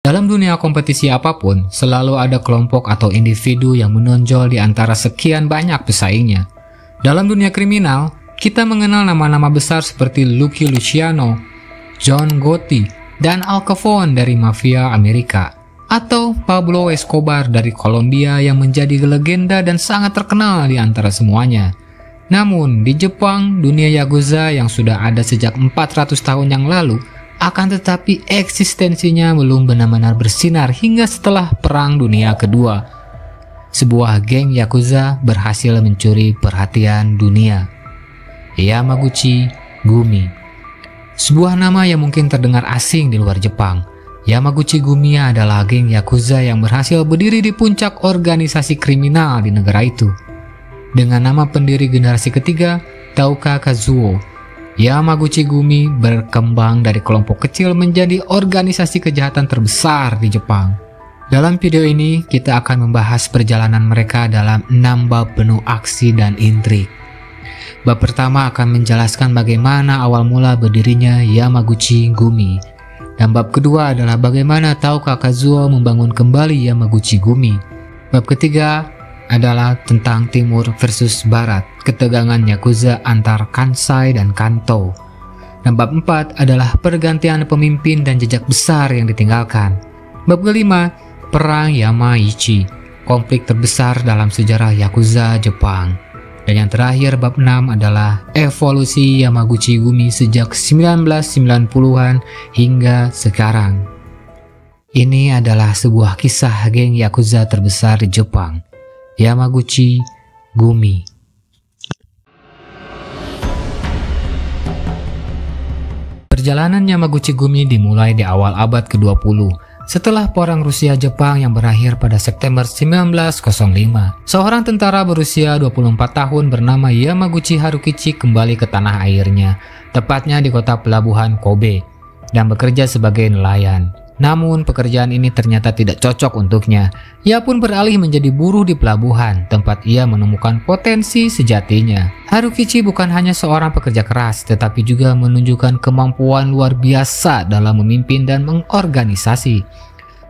Dalam dunia kompetisi apapun, selalu ada kelompok atau individu yang menonjol di antara sekian banyak pesaingnya. Dalam dunia kriminal, kita mengenal nama-nama besar seperti Lucky Luciano, John Gotti, dan Al Capone dari mafia Amerika, atau Pablo Escobar dari Kolombia yang menjadi legenda dan sangat terkenal di antara semuanya. Namun, di Jepang, dunia Yakuza yang sudah ada sejak 400 tahun yang lalu, akan tetapi eksistensinya belum benar-benar bersinar hingga setelah Perang Dunia Kedua. Sebuah geng Yakuza berhasil mencuri perhatian dunia. Yamaguchi Gumi. Sebuah nama yang mungkin terdengar asing di luar Jepang. Yamaguchi Gumi adalah geng Yakuza yang berhasil berdiri di puncak organisasi kriminal di negara itu. Dengan nama pendiri generasi ketiga, Taoka Kazuo, Yamaguchi Gumi berkembang dari kelompok kecil menjadi organisasi kejahatan terbesar di Jepang. Dalam video ini, kita akan membahas perjalanan mereka dalam 6 bab penuh aksi dan intrik. Bab pertama akan menjelaskan bagaimana awal mula berdirinya Yamaguchi Gumi. Dan bab kedua adalah bagaimana Taoka Kazuo membangun kembali Yamaguchi Gumi. Bab ketiga adalah tentang Timur versus Barat, ketegangan Yakuza antar Kansai dan Kanto. Dan bab 4 adalah pergantian pemimpin dan jejak besar yang ditinggalkan. Bab kelima, Perang Yamaichi, konflik terbesar dalam sejarah Yakuza Jepang. Dan yang terakhir bab 6 adalah evolusi Yamaguchi Gumi sejak 1990-an hingga sekarang. Ini adalah sebuah kisah geng Yakuza terbesar di Jepang, Yamaguchi Gumi. Perjalanan Yamaguchi Gumi dimulai di awal abad ke-20 setelah Perang Rusia-Jepang yang berakhir pada September 1905. Seorang tentara berusia 24 tahun bernama Yamaguchi Harukichi kembali ke tanah airnya, tepatnya di kota pelabuhan Kobe, dan bekerja sebagai nelayan. Namun pekerjaan ini ternyata tidak cocok untuknya. Ia pun beralih menjadi buruh di pelabuhan, tempat ia menemukan potensi sejatinya. Harukichi bukan hanya seorang pekerja keras, tetapi juga menunjukkan kemampuan luar biasa dalam memimpin dan mengorganisasi.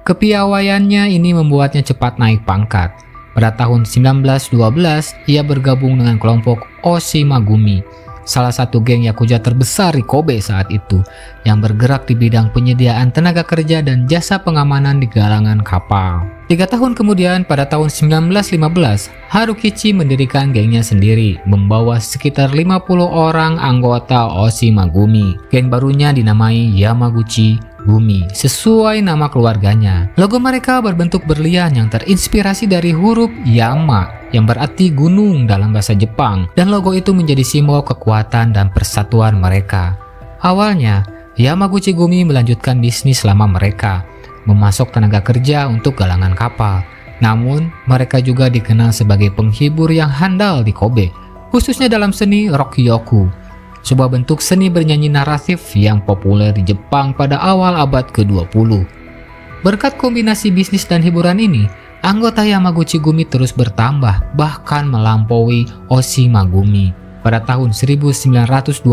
Kepiawaiannya ini membuatnya cepat naik pangkat. Pada tahun 1912, ia bergabung dengan kelompok Oshima Gumi, salah satu geng Yakuza terbesar di Kobe saat itu, yang bergerak di bidang penyediaan tenaga kerja dan jasa pengamanan di galangan kapal. 3 tahun kemudian, pada tahun 1915, Harukichi mendirikan gengnya sendiri, membawa sekitar 50 orang anggota Oshima Gumi. Geng barunya dinamai Yamaguchi Gumi, sesuai nama keluarganya. Logo mereka berbentuk berlian yang terinspirasi dari huruf Yama, yang berarti gunung dalam bahasa Jepang, dan logo itu menjadi simbol kekuatan dan persatuan mereka. Awalnya, Yamaguchi Gumi melanjutkan bisnis lama mereka, memasok tenaga kerja untuk galangan kapal. Namun, mereka juga dikenal sebagai penghibur yang handal di Kobe, khususnya dalam seni Rokyoku, sebuah bentuk seni bernyanyi naratif yang populer di Jepang pada awal abad ke-20. Berkat kombinasi bisnis dan hiburan ini, anggota Yamaguchi Gumi terus bertambah, bahkan melampaui Oshima Gumi. Pada tahun 1925,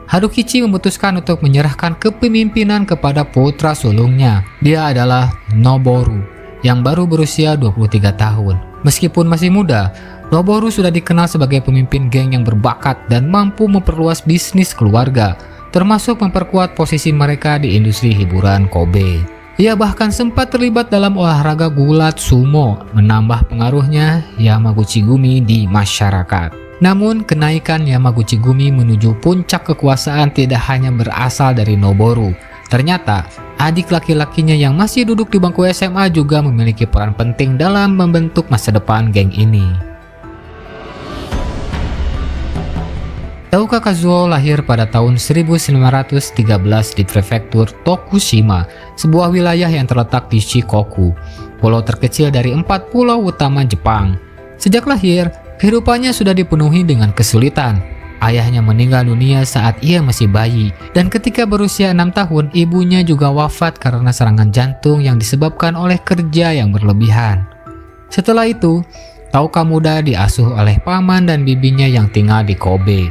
Harukichi memutuskan untuk menyerahkan kepemimpinan kepada putra sulungnya. Dia adalah Noboru, yang baru berusia 23 tahun. Meskipun masih muda, Noboru sudah dikenal sebagai pemimpin geng yang berbakat dan mampu memperluas bisnis keluarga, termasuk memperkuat posisi mereka di industri hiburan Kobe. Ia bahkan sempat terlibat dalam olahraga gulat sumo, menambah pengaruhnya Yamaguchi Gumi di masyarakat. Namun, kenaikan Yamaguchi Gumi menuju puncak kekuasaan tidak hanya berasal dari Noboru. Ternyata, adik laki-lakinya yang masih duduk di bangku SMA juga memiliki peran penting dalam membentuk masa depan geng ini. Taoka Kazuo lahir pada tahun 1913 di prefektur Tokushima, sebuah wilayah yang terletak di Shikoku, pulau terkecil dari 4 pulau utama Jepang. Sejak lahir, kehidupannya sudah dipenuhi dengan kesulitan. Ayahnya meninggal dunia saat ia masih bayi, dan ketika berusia 6 tahun, ibunya juga wafat karena serangan jantung yang disebabkan oleh kerja yang berlebihan. Setelah itu, Taoka muda diasuh oleh paman dan bibinya yang tinggal di Kobe.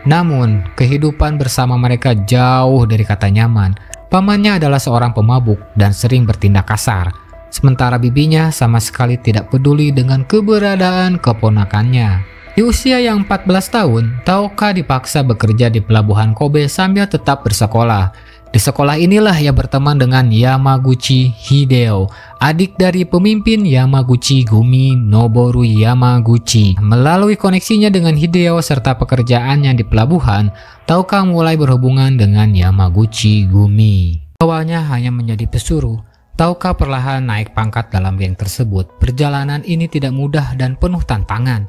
Namun, kehidupan bersama mereka jauh dari kata nyaman. Pamannya adalah seorang pemabuk dan sering bertindak kasar, sementara bibinya sama sekali tidak peduli dengan keberadaan keponakannya. Di usia yang 14 tahun, Taoka dipaksa bekerja di pelabuhan Kobe sambil tetap bersekolah. Di sekolah inilah ia berteman dengan Yamaguchi Hideo, adik dari pemimpin Yamaguchi Gumi, Noboru Yamaguchi. Melalui koneksinya dengan Hideo serta pekerjaannya di pelabuhan, Taoka mulai berhubungan dengan Yamaguchi Gumi. Awalnya hanya menjadi pesuruh, Taoka perlahan naik pangkat dalam geng tersebut. Perjalanan ini tidak mudah dan penuh tantangan.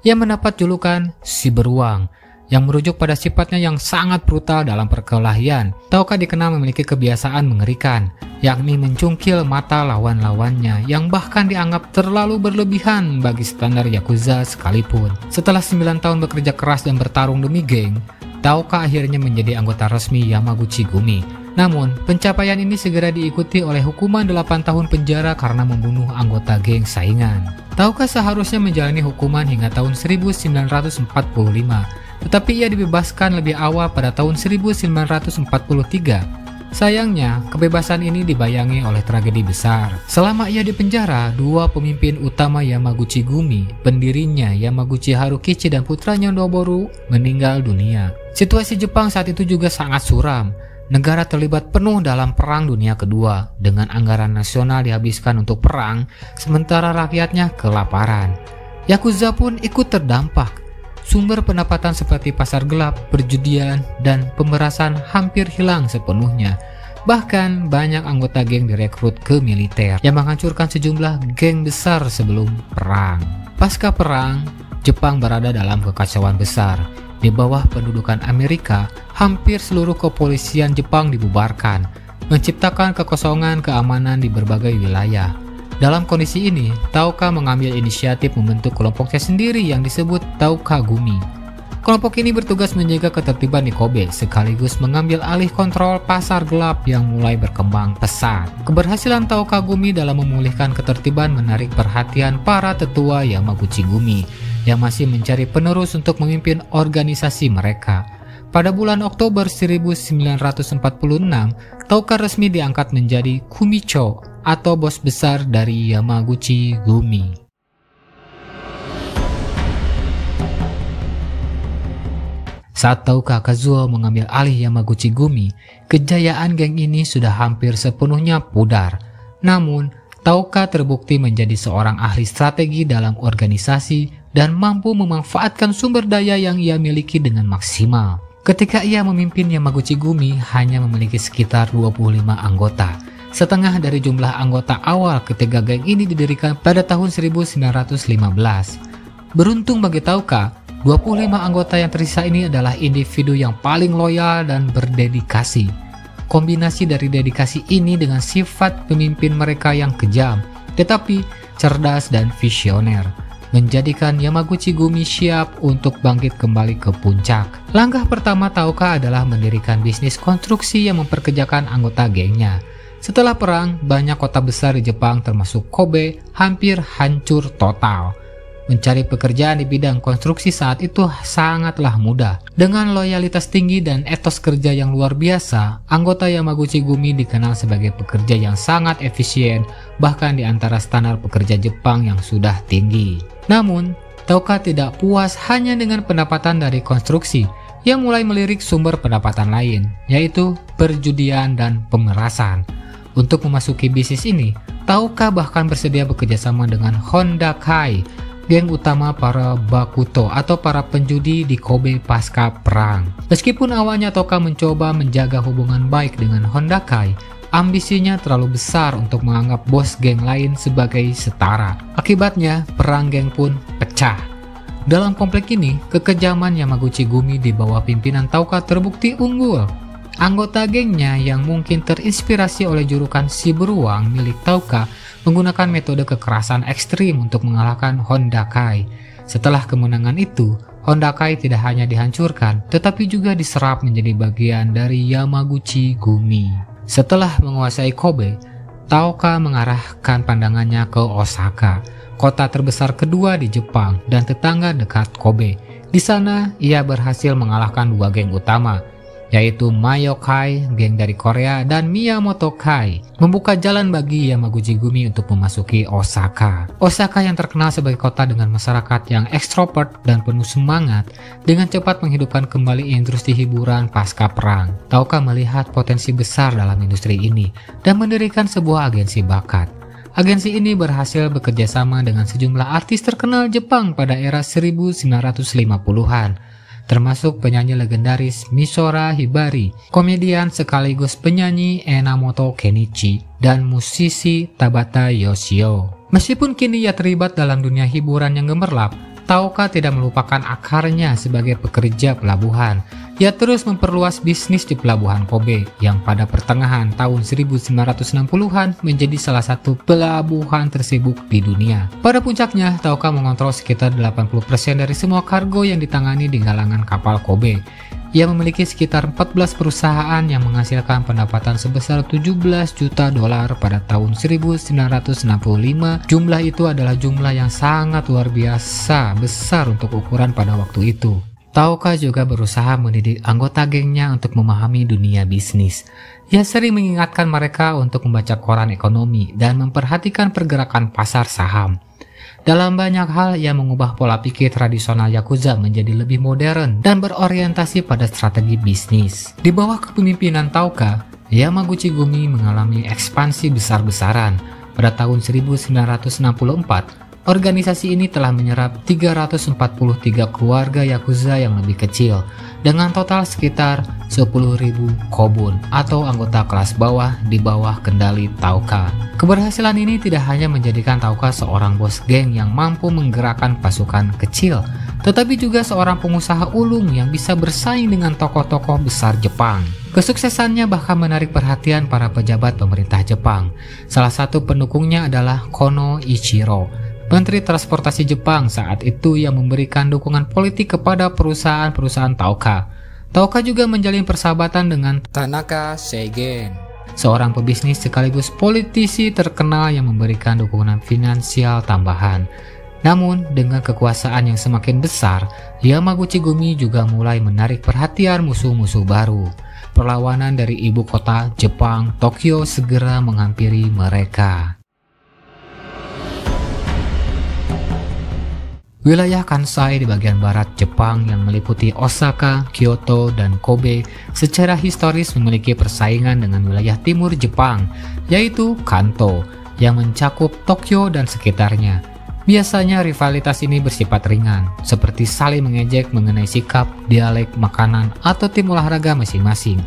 Ia mendapat julukan si beruang, yang merujuk pada sifatnya yang sangat brutal dalam perkelahian. Taoka dikenal memiliki kebiasaan mengerikan, yakni mencungkil mata lawan-lawannya yang bahkan dianggap terlalu berlebihan bagi standar Yakuza sekalipun. Setelah 9 tahun bekerja keras dan bertarung demi geng, Taoka akhirnya menjadi anggota resmi Yamaguchi Gumi. Namun, pencapaian ini segera diikuti oleh hukuman 8 tahun penjara karena membunuh anggota geng saingan. Taoka seharusnya menjalani hukuman hingga tahun 1945, tetapi ia dibebaskan lebih awal pada tahun 1943. Sayangnya, kebebasan ini dibayangi oleh tragedi besar. Selama ia di penjara, dua pemimpin utama Yamaguchi Gumi, pendirinya Yamaguchi Harukichi dan putranya Noboru, meninggal dunia. Situasi Jepang saat itu juga sangat suram. Negara terlibat penuh dalam Perang Dunia Kedua, dengan anggaran nasional dihabiskan untuk perang, sementara rakyatnya kelaparan. Yakuza pun ikut terdampak. Sumber pendapatan seperti pasar gelap, perjudian, dan pemerasan hampir hilang sepenuhnya. Bahkan banyak anggota geng direkrut ke militer yang menghancurkan sejumlah geng besar sebelum perang. Pasca perang, Jepang berada dalam kekacauan besar. Di bawah pendudukan Amerika, hampir seluruh kepolisian Jepang dibubarkan, menciptakan kekosongan keamanan di berbagai wilayah. Dalam kondisi ini, Taoka mengambil inisiatif membentuk kelompoknya sendiri yang disebut Taoka Gumi. Kelompok ini bertugas menjaga ketertiban di Kobe, sekaligus mengambil alih kontrol pasar gelap yang mulai berkembang pesat. Keberhasilan Taoka Gumi dalam memulihkan ketertiban menarik perhatian para tetua Yamaguchi Gumi, yang masih mencari penerus untuk memimpin organisasi mereka. Pada bulan Oktober 1946, Taoka resmi diangkat menjadi Kumicho atau bos besar dari Yamaguchi Gumi. Saat Taoka Kazuo mengambil alih Yamaguchi Gumi, kejayaan geng ini sudah hampir sepenuhnya pudar. Namun, Taoka terbukti menjadi seorang ahli strategi dalam organisasi dan mampu memanfaatkan sumber daya yang ia miliki dengan maksimal. Ketika ia memimpin Yamaguchi Gumi hanya memiliki sekitar 25 anggota, setengah dari jumlah anggota awal ketika geng ini didirikan pada tahun 1915. Beruntung bagi Taoka, 25 anggota yang tersisa ini adalah individu yang paling loyal dan berdedikasi. Kombinasi dari dedikasi ini dengan sifat pemimpin mereka yang kejam, tetapi cerdas dan visioner, menjadikan Yamaguchi Gumi siap untuk bangkit kembali ke puncak. Langkah pertama Taoka adalah mendirikan bisnis konstruksi yang memperkerjakan anggota gengnya. Setelah perang, banyak kota besar di Jepang termasuk Kobe hampir hancur total. Mencari pekerjaan di bidang konstruksi saat itu sangatlah mudah. Dengan loyalitas tinggi dan etos kerja yang luar biasa, anggota Yamaguchi Gumi dikenal sebagai pekerja yang sangat efisien, bahkan di antara standar pekerja Jepang yang sudah tinggi. Namun, Taoka tidak puas hanya dengan pendapatan dari konstruksi. Ia mulai melirik sumber pendapatan lain, yaitu perjudian dan pemerasan. Untuk memasuki bisnis ini, Taoka bahkan bersedia bekerjasama dengan Honda Kai, geng utama para Bakuto atau para penjudi di Kobe pasca perang. Meskipun awalnya Taoka mencoba menjaga hubungan baik dengan Honda Kai, ambisinya terlalu besar untuk menganggap bos geng lain sebagai setara. Akibatnya, perang geng pun pecah. Dalam konflik ini, kekejaman Yamaguchi Gumi di bawah pimpinan Taoka terbukti unggul. Anggota gengnya yang mungkin terinspirasi oleh julukan si beruang milik Taoka menggunakan metode kekerasan ekstrim untuk mengalahkan Honda Kai. Setelah kemenangan itu, Honda Kai tidak hanya dihancurkan, tetapi juga diserap menjadi bagian dari Yamaguchi Gumi. Setelah menguasai Kobe, Taoka mengarahkan pandangannya ke Osaka, kota terbesar kedua di Jepang dan tetangga dekat Kobe. Di sana, ia berhasil mengalahkan dua geng utama, yaitu Mayokai, geng dari Korea, dan Miyamoto Kai, membuka jalan bagi Yamaguchi Gumi untuk memasuki Osaka. Osaka yang terkenal sebagai kota dengan masyarakat yang ekstrovert dan penuh semangat, dengan cepat menghidupkan kembali industri hiburan pasca perang. Taoka melihat potensi besar dalam industri ini dan mendirikan sebuah agensi bakat. Agensi ini berhasil bekerja sama dengan sejumlah artis terkenal Jepang pada era 1950-an. Termasuk penyanyi legendaris Misora Hibari, komedian sekaligus penyanyi Enamoto Kenichi, dan musisi Tabata Yoshio. Meskipun kini ia terlibat dalam dunia hiburan yang gemerlap, Taoka tidak melupakan akarnya sebagai pekerja pelabuhan. Ia terus memperluas bisnis di pelabuhan Kobe yang pada pertengahan tahun 1960-an menjadi salah satu pelabuhan tersibuk di dunia. Pada puncaknya, Taoka mengontrol sekitar 80% dari semua kargo yang ditangani di galangan kapal Kobe. Ia memiliki sekitar 14 perusahaan yang menghasilkan pendapatan sebesar 17 juta dolar pada tahun 1965. Jumlah itu adalah jumlah yang sangat luar biasa besar untuk ukuran pada waktu itu. Taoka juga berusaha mendidik anggota gengnya untuk memahami dunia bisnis. Ia sering mengingatkan mereka untuk membaca koran ekonomi dan memperhatikan pergerakan pasar saham. Dalam banyak hal, ia mengubah pola pikir tradisional Yakuza menjadi lebih modern dan berorientasi pada strategi bisnis. Di bawah kepemimpinan Taoka, Yamaguchi Gumi mengalami ekspansi besar-besaran. Pada tahun 1964, organisasi ini telah menyerap 343 keluarga Yakuza yang lebih kecil, dengan total sekitar 10.000 kobun atau anggota kelas bawah di bawah kendali Taoka. Keberhasilan ini tidak hanya menjadikan Taoka seorang bos geng yang mampu menggerakkan pasukan kecil, tetapi juga seorang pengusaha ulung yang bisa bersaing dengan tokoh-tokoh besar Jepang. Kesuksesannya bahkan menarik perhatian para pejabat pemerintah Jepang. Salah satu pendukungnya adalah Kono Ichiro, Menteri Transportasi Jepang saat itu, yang memberikan dukungan politik kepada perusahaan-perusahaan Taoka. Taoka juga menjalin persahabatan dengan Tanaka Seigen, seorang pebisnis sekaligus politisi terkenal yang memberikan dukungan finansial tambahan. Namun, dengan kekuasaan yang semakin besar, Yamaguchi Gumi juga mulai menarik perhatian musuh-musuh baru. Perlawanan dari ibu kota Jepang, Tokyo, segera menghampiri mereka. Wilayah Kansai di bagian barat Jepang yang meliputi Osaka, Kyoto, dan Kobe secara historis memiliki persaingan dengan wilayah timur Jepang, yaitu Kanto, yang mencakup Tokyo dan sekitarnya. Biasanya rivalitas ini bersifat ringan, seperti saling mengejek mengenai sikap, dialek, makanan, atau tim olahraga masing-masing.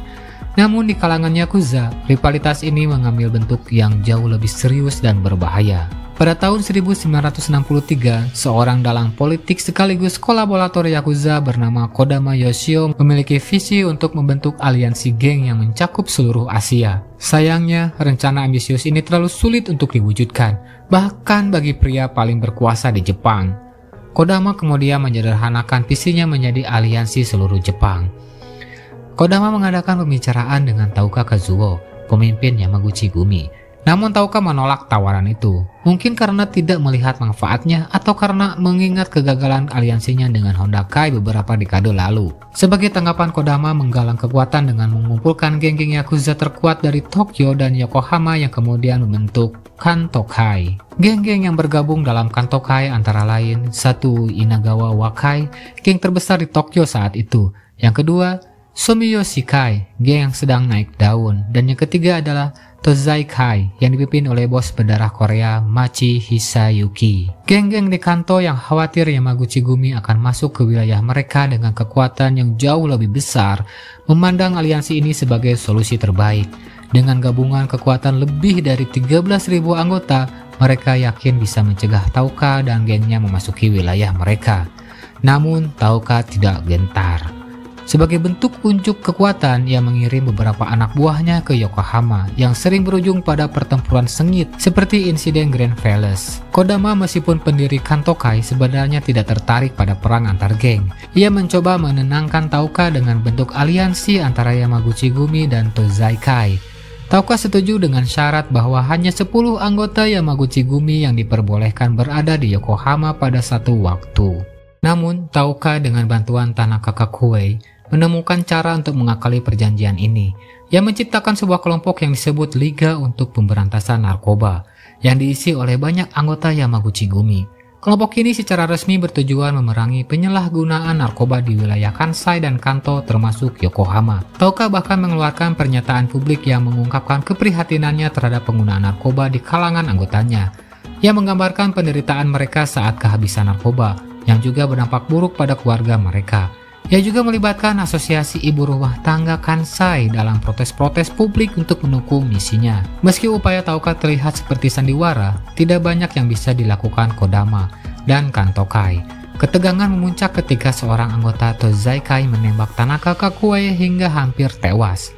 Namun di kalangan Yakuza, rivalitas ini mengambil bentuk yang jauh lebih serius dan berbahaya. Pada tahun 1963, seorang dalang politik sekaligus kolaborator Yakuza bernama Kodama Yoshio memiliki visi untuk membentuk aliansi geng yang mencakup seluruh Asia. Sayangnya, rencana ambisius ini terlalu sulit untuk diwujudkan, bahkan bagi pria paling berkuasa di Jepang. Kodama kemudian menyederhanakan visinya menjadi aliansi seluruh Jepang. Kodama mengadakan pembicaraan dengan Taoka Kazuo, pemimpin Yamaguchi Gumi. Namun Taoka menolak tawaran itu, mungkin karena tidak melihat manfaatnya atau karena mengingat kegagalan aliansinya dengan Honda Kai beberapa dekade lalu. Sebagai tanggapan, Kodama menggalang kekuatan dengan mengumpulkan geng-geng Yakuza terkuat dari Tokyo dan Yokohama yang kemudian membentuk Kanto Kai. Geng-geng yang bergabung dalam Kanto Kai antara lain, satu Inagawa Wakai, geng terbesar di Tokyo saat itu. Yang kedua, Sumiyoshi Kai, geng yang sedang naik daun. Dan yang ketiga adalah Tozai Kai yang dipimpin oleh bos berdarah Korea Machi Hisayuki. Geng-geng di Kanto yang khawatir Yamaguchi Gumi akan masuk ke wilayah mereka dengan kekuatan yang jauh lebih besar, memandang aliansi ini sebagai solusi terbaik. Dengan gabungan kekuatan lebih dari 13.000 anggota, mereka yakin bisa mencegah Taoka dan gengnya memasuki wilayah mereka. Namun Taoka tidak gentar. Sebagai bentuk unjuk kekuatan, ia mengirim beberapa anak buahnya ke Yokohama yang sering berujung pada pertempuran sengit seperti insiden Grand Palace. Kodama, meskipun pendiri Kanto Kai, sebenarnya tidak tertarik pada perang antar geng. Ia mencoba menenangkan Taoka dengan bentuk aliansi antara Yamaguchi Gumi dan Tozai Kai. Taoka setuju dengan syarat bahwa hanya 10 anggota Yamaguchi Gumi yang diperbolehkan berada di Yokohama pada satu waktu. Namun, Taoka dengan bantuan Tanaka Kakuei menemukan cara untuk mengakali perjanjian ini. Ia menciptakan sebuah kelompok yang disebut Liga untuk Pemberantasan Narkoba, yang diisi oleh banyak anggota Yamaguchi Gumi. Kelompok ini secara resmi bertujuan memerangi penyalahgunaan narkoba di wilayah Kansai dan Kanto termasuk Yokohama. Taoka bahkan mengeluarkan pernyataan publik yang mengungkapkan keprihatinannya terhadap penggunaan narkoba di kalangan anggotanya. Ia menggambarkan penderitaan mereka saat kehabisan narkoba, yang juga berdampak buruk pada keluarga mereka. Ia juga melibatkan asosiasi ibu rumah tangga Kansai dalam protes-protes publik untuk mendukung misinya. Meski upaya Taoka terlihat seperti sandiwara, tidak banyak yang bisa dilakukan Kodama dan Kantokai. Ketegangan memuncak ketika seorang anggota Tozaikai menembak Tanaka Kakue hingga hampir tewas.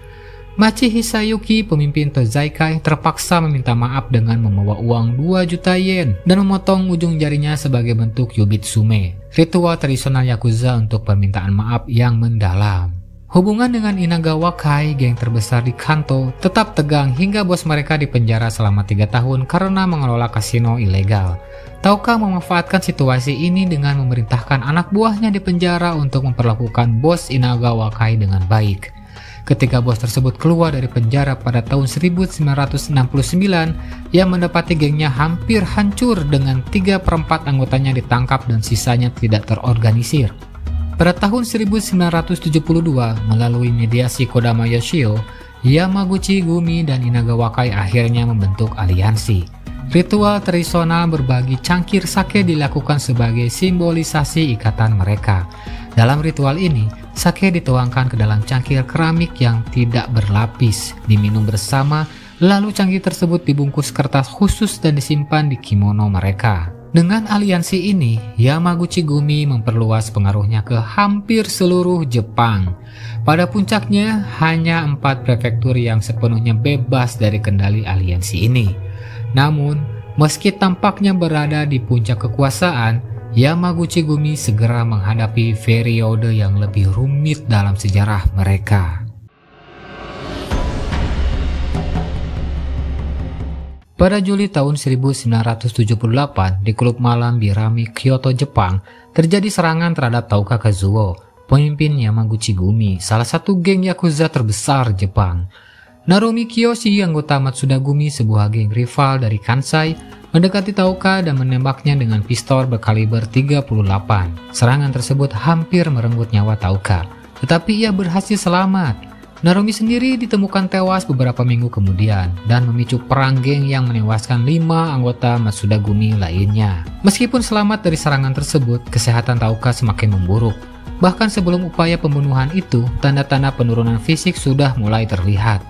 Machi Hisayuki, pemimpin Tozaikai, terpaksa meminta maaf dengan membawa uang 2 juta yen dan memotong ujung jarinya sebagai bentuk yubitsume, ritual tradisional Yakuza untuk permintaan maaf yang mendalam. Hubungan dengan Inagawa Kai, geng terbesar di Kanto, tetap tegang hingga bos mereka dipenjara selama 3 tahun karena mengelola kasino ilegal. Taoka memanfaatkan situasi ini dengan memerintahkan anak buahnya di penjara untuk memperlakukan bos Inagawa Kai dengan baik. Ketika bos tersebut keluar dari penjara pada tahun 1969, ia mendapati gengnya hampir hancur dengan 3/4 anggotanya ditangkap dan sisanya tidak terorganisir. Pada tahun 1972, melalui mediasi Kodama Yoshio, Yamaguchi Gumi dan Inagawa Kai akhirnya membentuk aliansi. Ritual tradisional berbagi cangkir sake dilakukan sebagai simbolisasi ikatan mereka. Dalam ritual ini, sake dituangkan ke dalam cangkir keramik yang tidak berlapis, diminum bersama, lalu cangkir tersebut dibungkus kertas khusus dan disimpan di kimono mereka. Dengan aliansi ini, Yamaguchi Gumi memperluas pengaruhnya ke hampir seluruh Jepang. Pada puncaknya, hanya 4 prefektur yang sepenuhnya bebas dari kendali aliansi ini. Namun, meski tampaknya berada di puncak kekuasaan, Yamaguchi Gumi segera menghadapi periode yang lebih rumit dalam sejarah mereka. Pada Juli tahun 1978, di klub malam Birami, Kyoto, Jepang, terjadi serangan terhadap Taoka Kazuo, pemimpin Yamaguchi Gumi, salah satu geng Yakuza terbesar Jepang. Narumi Kiyoshi, anggota Matsuda Gumi, sebuah geng rival dari Kansai, mendekati Taoka dan menembaknya dengan pistol berkaliber 38. Serangan tersebut hampir merenggut nyawa Taoka, tetapi ia berhasil selamat. Narumi sendiri ditemukan tewas beberapa minggu kemudian dan memicu perang geng yang menewaskan 5 anggota Matsuda Gumi lainnya. Meskipun selamat dari serangan tersebut, kesehatan Taoka semakin memburuk. Bahkan sebelum upaya pembunuhan itu, tanda-tanda penurunan fisik sudah mulai terlihat.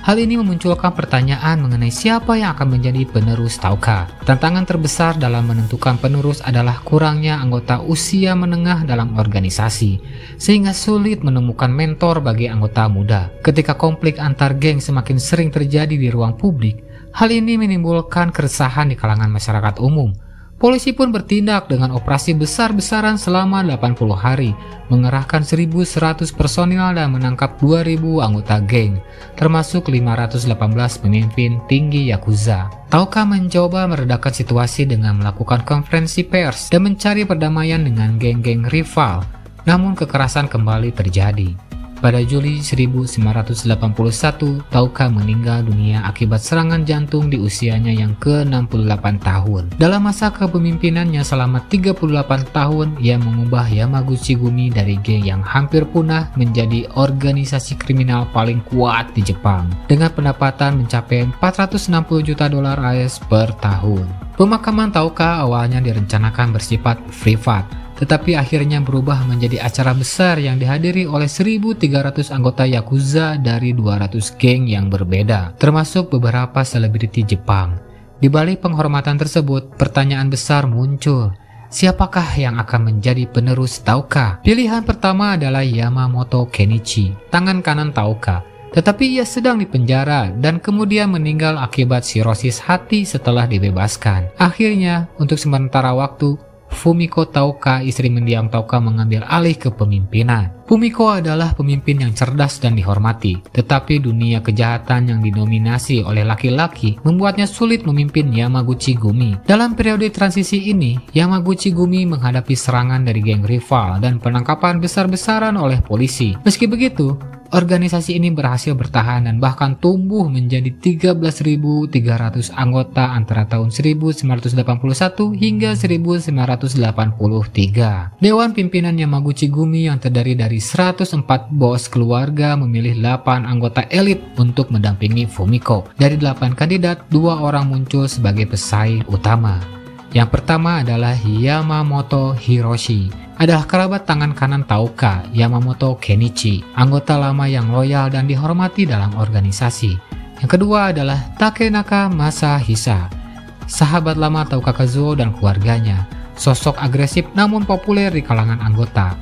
Hal ini memunculkan pertanyaan mengenai siapa yang akan menjadi penerus Taoka. Tantangan terbesar dalam menentukan penerus adalah kurangnya anggota usia menengah dalam organisasi, sehingga sulit menemukan mentor bagi anggota muda. Ketika konflik antar geng semakin sering terjadi di ruang publik, hal ini menimbulkan keresahan di kalangan masyarakat umum. Polisi pun bertindak dengan operasi besar-besaran selama 80 hari, mengerahkan 1.100 personil dan menangkap 2.000 anggota geng, termasuk 518 pemimpin tinggi Yakuza. Taoka mencoba meredakan situasi dengan melakukan konferensi pers dan mencari perdamaian dengan geng-geng rival, namun kekerasan kembali terjadi. Pada Juli 1981, Taoka meninggal dunia akibat serangan jantung di usianya yang ke-68 tahun. Dalam masa kepemimpinannya selama 38 tahun, ia mengubah Yamaguchi Gumi dari geng yang hampir punah menjadi organisasi kriminal paling kuat di Jepang, dengan pendapatan mencapai 460 juta dolar AS per tahun. Pemakaman Taoka awalnya direncanakan bersifat privat, tetapi akhirnya berubah menjadi acara besar yang dihadiri oleh 1.300 anggota Yakuza dari 200 geng yang berbeda, termasuk beberapa selebriti Jepang. Di balik penghormatan tersebut, pertanyaan besar muncul. Siapakah yang akan menjadi penerus Taoka? Pilihan pertama adalah Yamamoto Kenichi, tangan kanan Taoka. Tetapi ia sedang dipenjara dan kemudian meninggal akibat sirosis hati setelah dibebaskan. Akhirnya, untuk sementara waktu, Fumiko Tauka, istri mendiang Tauka, mengambil alih kepemimpinan. Fumiko adalah pemimpin yang cerdas dan dihormati, tetapi dunia kejahatan yang didominasi oleh laki-laki membuatnya sulit memimpin Yamaguchi Gumi. Dalam periode transisi ini, Yamaguchi Gumi menghadapi serangan dari geng rival dan penangkapan besar-besaran oleh polisi. Meski begitu, organisasi ini berhasil bertahan dan bahkan tumbuh menjadi 13.300 anggota antara tahun 1981 hingga 1983. Dewan pimpinan Yamaguchi Gumi yang terdiri dari 104 bos keluarga memilih 8 anggota elit untuk mendampingi Fumiko. Dari 8 kandidat, 2 orang muncul sebagai pesaing utama. Yang pertama adalah Yamamoto Hiroshi, adalah kerabat tangan kanan Tauka. Yamamoto Kenichi, anggota lama yang loyal dan dihormati dalam organisasi. Yang kedua adalah Takenaka Masahisa, sahabat lama Tauka Kazuo dan keluarganya, sosok agresif namun populer di kalangan anggota,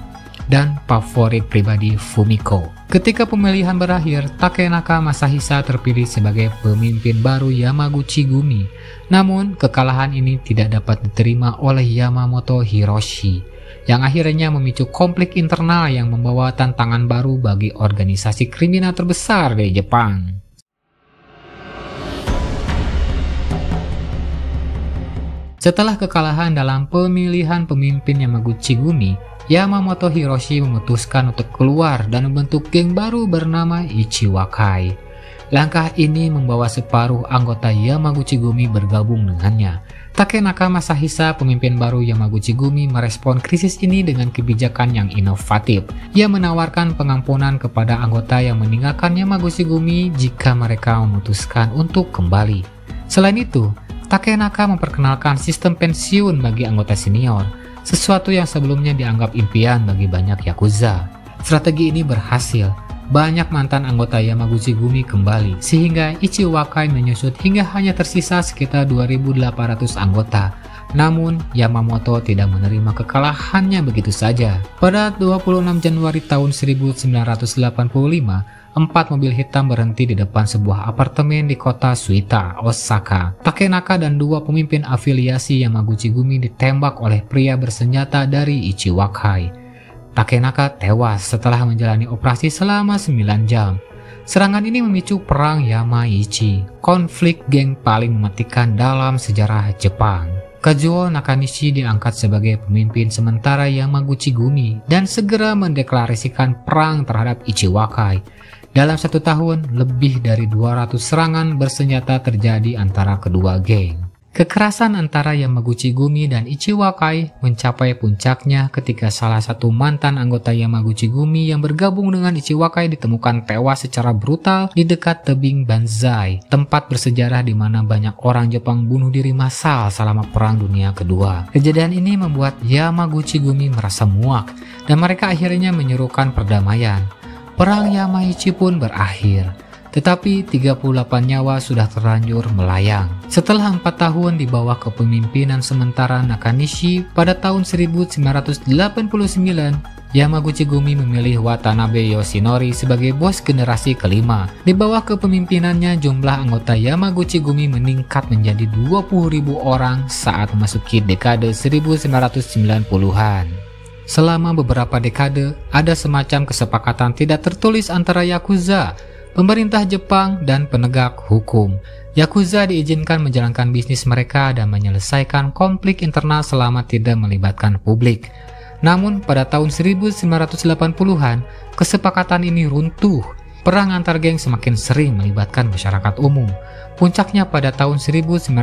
dan favorit pribadi Fumiko. Ketika pemilihan berakhir, Takenaka Masahisa terpilih sebagai pemimpin baru Yamaguchi Gumi. Namun, kekalahan ini tidak dapat diterima oleh Yamamoto Hiroshi, yang akhirnya memicu konflik internal yang membawa tantangan baru bagi organisasi kriminal terbesar di Jepang. Setelah kekalahan dalam pemilihan pemimpin Yamaguchi Gumi, Yamamoto Hiroshi memutuskan untuk keluar dan membentuk geng baru bernama Ichiwakai. Langkah ini membawa separuh anggota Yamaguchi Gumi bergabung dengannya. Takenaka Masahisa, pemimpin baru Yamaguchi Gumi, merespon krisis ini dengan kebijakan yang inovatif. Ia menawarkan pengampunan kepada anggota yang meninggalkan Yamaguchi Gumi jika mereka memutuskan untuk kembali. Selain itu, Takenaka memperkenalkan sistem pensiun bagi anggota senior, sesuatu yang sebelumnya dianggap impian bagi banyak yakuza. Strategi ini berhasil. Banyak mantan anggota Yamaguchi Gumi kembali, sehingga Ichiwakai menyusut hingga hanya tersisa sekitar 2.800 anggota. Namun, Yamamoto tidak menerima kekalahannya begitu saja. Pada 26 Januari tahun 1985, 4 mobil hitam berhenti di depan sebuah apartemen di kota Suita, Osaka. Takenaka dan 2 pemimpin afiliasi Yamaguchi Gumi ditembak oleh pria bersenjata dari Ichiwakai. Takenaka tewas setelah menjalani operasi selama 9 jam. Serangan ini memicu perang Yamaichi, konflik geng paling mematikan dalam sejarah Jepang. Kazuo Nakanishi diangkat sebagai pemimpin sementara Yamaguchi Gumi dan segera mendeklarasikan perang terhadap Ichiwakai. Dalam 1 tahun, lebih dari 200 serangan bersenjata terjadi antara kedua geng. Kekerasan antara Yamaguchi Gumi dan Ichiwakai mencapai puncaknya ketika salah satu mantan anggota Yamaguchi Gumi yang bergabung dengan Ichiwakai ditemukan tewas secara brutal di dekat tebing Banzai, tempat bersejarah di mana banyak orang Jepang bunuh diri massal selama Perang Dunia Kedua. Kejadian ini membuat Yamaguchi Gumi merasa muak dan mereka akhirnya menyerukan perdamaian. Perang Yamaichi pun berakhir, tetapi 38 nyawa sudah terlanjur melayang. Setelah 4 tahun di bawah kepemimpinan sementara Nakanishi, pada tahun 1989, Yamaguchi Gumi memilih Watanabe Yoshinori sebagai bos generasi kelima. Di bawah kepemimpinannya, jumlah anggota Yamaguchi Gumi meningkat menjadi 20.000 orang saat memasuki dekade 1990-an. Selama beberapa dekade, ada semacam kesepakatan tidak tertulis antara Yakuza, pemerintah Jepang, dan penegak hukum. Yakuza diizinkan menjalankan bisnis mereka dan menyelesaikan konflik internal selama tidak melibatkan publik. Namun, pada tahun 1980-an, kesepakatan ini runtuh. Perang antar geng semakin sering melibatkan masyarakat umum. Puncaknya pada tahun 1991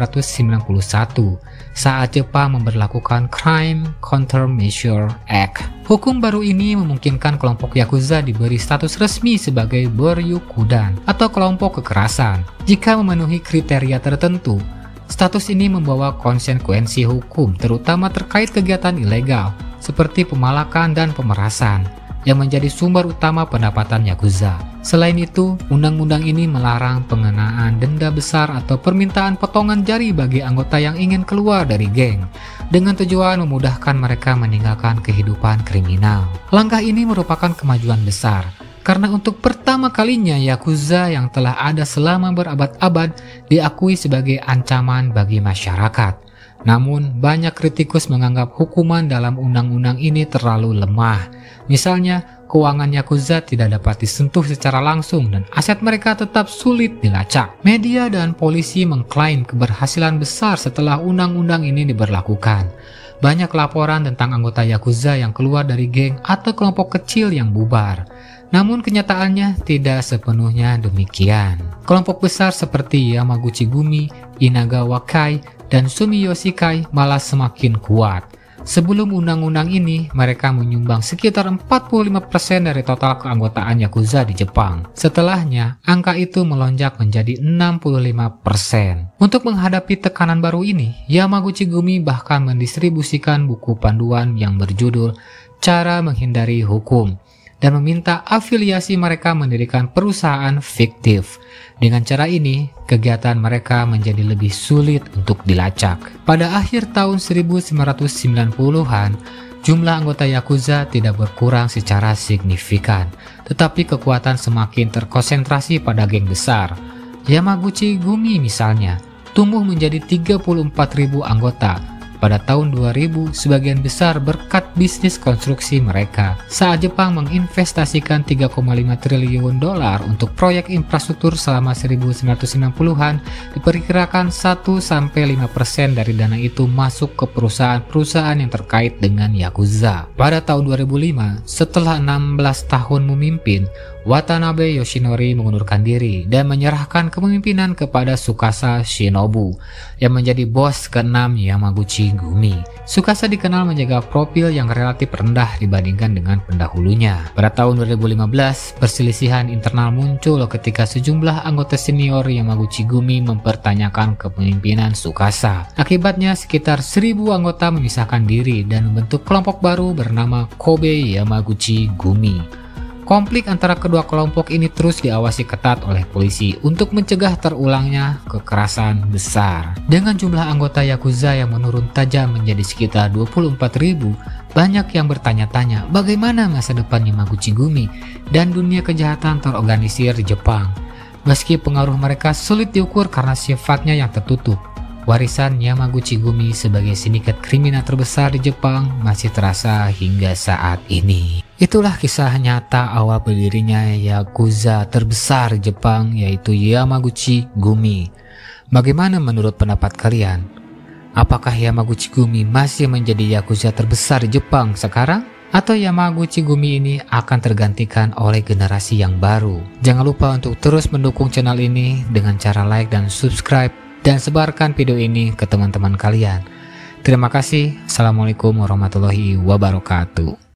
saat Jepang memberlakukan Crime Countermeasure Act. Hukum baru ini memungkinkan kelompok Yakuza diberi status resmi sebagai Boryukudan atau kelompok kekerasan jika memenuhi kriteria tertentu. Status ini membawa konsekuensi hukum terutama terkait kegiatan ilegal seperti pemalakan dan pemerasan yang menjadi sumber utama pendapatan Yakuza. Selain itu, undang-undang ini melarang pengenaan denda besar atau permintaan potongan jari bagi anggota yang ingin keluar dari geng, dengan tujuan memudahkan mereka meninggalkan kehidupan kriminal. Langkah ini merupakan kemajuan besar, karena untuk pertama kalinya Yakuza yang telah ada selama berabad-abad diakui sebagai ancaman bagi masyarakat. Namun, banyak kritikus menganggap hukuman dalam undang-undang ini terlalu lemah. Misalnya, keuangan Yakuza tidak dapat disentuh secara langsung dan aset mereka tetap sulit dilacak. Media dan polisi mengklaim keberhasilan besar setelah undang-undang ini diberlakukan. Banyak laporan tentang anggota Yakuza yang keluar dari geng atau kelompok kecil yang bubar. Namun kenyataannya tidak sepenuhnya demikian. Kelompok besar seperti Yamaguchi Gumi, Inaga Wakai, dan Sumiyoshi Kai malah semakin kuat. Sebelum undang-undang ini, mereka menyumbang sekitar 45% dari total keanggotaan Yakuza di Jepang. Setelahnya, angka itu melonjak menjadi 65%. Untuk menghadapi tekanan baru ini, Yamaguchi Gumi bahkan mendistribusikan buku panduan yang berjudul Cara Menghindari Hukum dan meminta afiliasi mereka mendirikan perusahaan fiktif. Dengan cara ini, kegiatan mereka menjadi lebih sulit untuk dilacak. Pada akhir tahun 1990-an, jumlah anggota Yakuza tidak berkurang secara signifikan, tetapi kekuatan semakin terkonsentrasi pada geng besar. Yamaguchi Gumi misalnya, tumbuh menjadi 34.000 anggota. Pada tahun 2000, sebagian besar berkat bisnis konstruksi mereka. Saat Jepang menginvestasikan 3,5 triliun dolar untuk proyek infrastruktur selama 1990-an, diperkirakan 1-5% dari dana itu masuk ke perusahaan-perusahaan yang terkait dengan Yakuza. Pada tahun 2005, setelah 16 tahun memimpin, Watanabe Yoshinori mengundurkan diri dan menyerahkan kepemimpinan kepada Tsukasa Shinobu yang menjadi bos ke-6 Yamaguchi Gumi. Tsukasa dikenal menjaga profil yang relatif rendah dibandingkan dengan pendahulunya. Pada tahun 2015, perselisihan internal muncul ketika sejumlah anggota senior Yamaguchi Gumi mempertanyakan kepemimpinan Tsukasa. Akibatnya, sekitar 1.000 anggota memisahkan diri dan membentuk kelompok baru bernama Kobe Yamaguchi Gumi. Konflik antara kedua kelompok ini terus diawasi ketat oleh polisi untuk mencegah terulangnya kekerasan besar. Dengan jumlah anggota Yakuza yang menurun tajam menjadi sekitar 24.000, banyak yang bertanya-tanya bagaimana masa depan Yamaguchi Gumi dan dunia kejahatan terorganisir di Jepang. Meski pengaruh mereka sulit diukur karena sifatnya yang tertutup, warisan Yamaguchi Gumi sebagai sindikat kriminal terbesar di Jepang masih terasa hingga saat ini. Itulah kisah nyata awal berdirinya Yakuza terbesar di Jepang, yaitu Yamaguchi Gumi. Bagaimana menurut pendapat kalian? Apakah Yamaguchi Gumi masih menjadi Yakuza terbesar di Jepang sekarang? Atau Yamaguchi Gumi ini akan tergantikan oleh generasi yang baru? Jangan lupa untuk terus mendukung channel ini dengan cara like dan subscribe, dan sebarkan video ini ke teman-teman kalian. Terima kasih. Assalamualaikum warahmatullahi wabarakatuh.